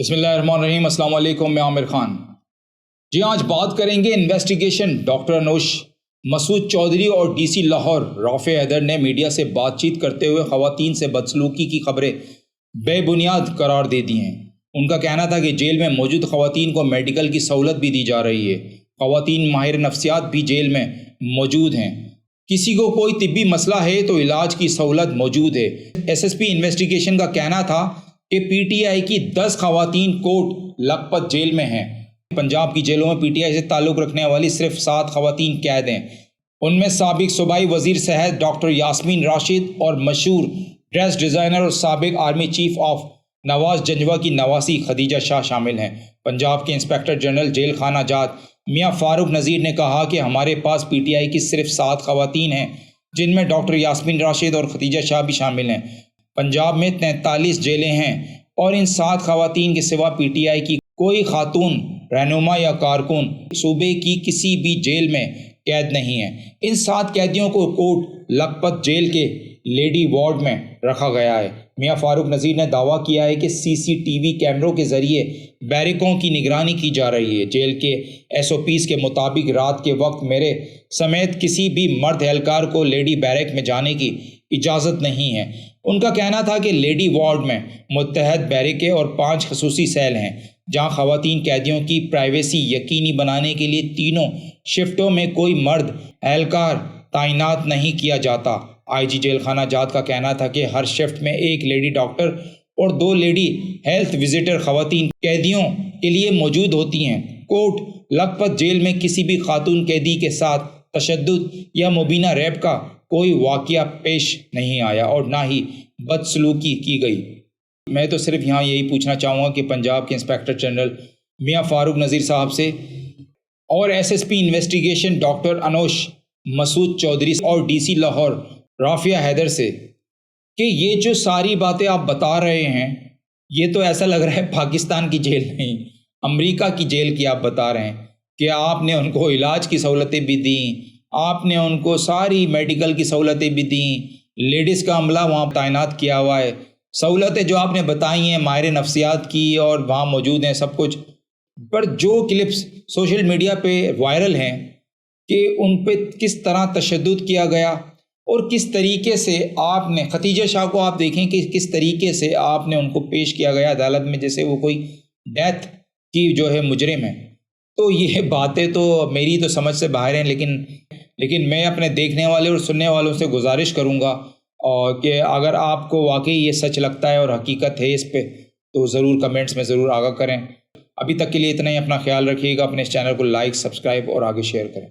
بسم اللہ الرحمن الرحیم۔ السلام علیکم، میں عامر خان۔ جی آج بات کریں گے انویسٹیگیشن ڈاکٹر انوش مسعود چودھری اور ڈی سی لاہور رافع حیدر نے میڈیا سے بات چیت کرتے ہوئے خواتین سے بدسلوکی کی خبریں بے بنیاد قرار دے دی ہیں۔ ان کا کہنا تھا کہ جیل میں موجود خواتین کو میڈیکل کی سہولت بھی دی جا رہی ہے۔ خواتین ماہر نفسیات بھی جیل میں موجود ہیں۔ کسی کو کوئی طبی مسئلہ ہے تو علاج کی سہولت موجود ہے۔ ایس ایس پی انویسٹیگیشن کا کہنا تھا کہ پی ٹی آئی کی 10 خواتین کوٹ لکھپت جیل میں ہیں۔ پنجاب کی جیلوں میں پی ٹی آئی سے تعلق رکھنے والی صرف 7 خواتین قید ہیں۔ ان میں سابق صوبائی وزیر صحت ڈاکٹر یاسمین راشد اور مشہور ڈریس ڈیزائنر اور سابق آرمی چیف آف نواز جنجوہ کی نواسی خدیجہ شاہ شامل ہیں۔ پنجاب کے انسپکٹر جنرل جیل خانہ جات میاں فاروق نذیر نے کہا کہ ہمارے پاس پی ٹی آئی کی صرف 7 خواتین ہیں، جن میں ڈاکٹر یاسمین راشد اور خدیجہ شاہ بھی شامل ہیں۔ پنجاب میں 43 جیلیں ہیں اور ان 7 خواتین کے سوا پی ٹی آئی کی کوئی خاتون رہنما یا کارکن صوبے کی کسی بھی جیل میں قید نہیں ہے۔ ان 7 قیدیوں کو کوٹ لکھپت جیل کے لیڈی وارڈ میں رکھا گیا ہے۔ میاں فاروق نذیر نے دعویٰ کیا ہے کہ سی سی ٹی وی کیمروں کے ذریعے بیرکوں کی نگرانی کی جا رہی ہے۔ جیل کے ایس او پیز کے مطابق رات کے وقت میرے سمیت کسی بھی مرد اہلکار کو لیڈی بیرک میں جانے کی اجازت نہیں ہے۔ ان کا کہنا تھا کہ لیڈی وارڈ میں متحد بیرکیں اور 5 خصوصی سیل ہیں، جہاں خواتین قیدیوں کی پرائیویسی یقینی بنانے کے لیے تینوں شفٹوں میں کوئی مرد اہلکار تعینات نہیں کیا جاتا۔ آئی جی جیل خانہ جات کا کہنا تھا کہ ہر شفٹ میں 1 لیڈی ڈاکٹر اور 2 لیڈی ہیلتھ وزٹر خواتین قیدیوں کے لیے موجود ہوتی ہیں۔ کوٹ لکھپت جیل میں کسی بھی خاتون قیدی کے ساتھ تشدد یا مبینہ ریپ کا کوئی واقعہ پیش نہیں آیا اور نہ ہی بدسلوکی کی گئی۔ میں تو صرف یہاں یہی پوچھنا چاہوں گا کہ پنجاب کے انسپکٹر جنرل میاں فاروق نذیر صاحب سے اور S S P investigation doctor Anoosh Masood Chaudhry اور ڈی سی لاہور رافع حیدر سے کہ یہ جو ساری باتیں آپ بتا رہے ہیں، یہ تو ایسا لگ رہا ہے پاکستان کی جیل نہیں، امریکہ کی جیل کی آپ بتا رہے ہیں کہ آپ نے ان کو علاج کی سہولتیں بھی دیں، آپ نے ان کو ساری میڈیکل کی سہولتیں بھی دیں، لیڈیز کا عملہ وہاں تعینات کیا ہوا ہے، سہولتیں جو آپ نے بتائی ہیں ماہر نفسیات کی اور وہاں موجود ہیں سب کچھ، پر جو کلپس سوشل میڈیا پہ وائرل ہیں کہ ان پہ کس طرح تشدد کیا گیا اور کس طریقے سے آپ نے خدیجہ شاہ کو آپ دیکھیں کہ کس طریقے سے آپ نے ان کو پیش کیا گیا عدالت میں جیسے وہ کوئی ڈیتھ کی جو ہے مجرم ہے۔ تو یہ باتیں تو میری تو سمجھ سے باہر ہیں، لیکن میں اپنے دیکھنے والے اور سننے والوں سے گزارش کروں گا اور کہ اگر آپ کو واقعی یہ سچ لگتا ہے اور حقیقت ہے اس پہ تو ضرور کمنٹس میں ضرور آگاہ کریں۔ ابھی تک کے لیے اتنا ہی، اپنا خیال رکھیے گا، اپنے اس چینل کو لائک، سبسکرائب اور آگے شیئر کریں۔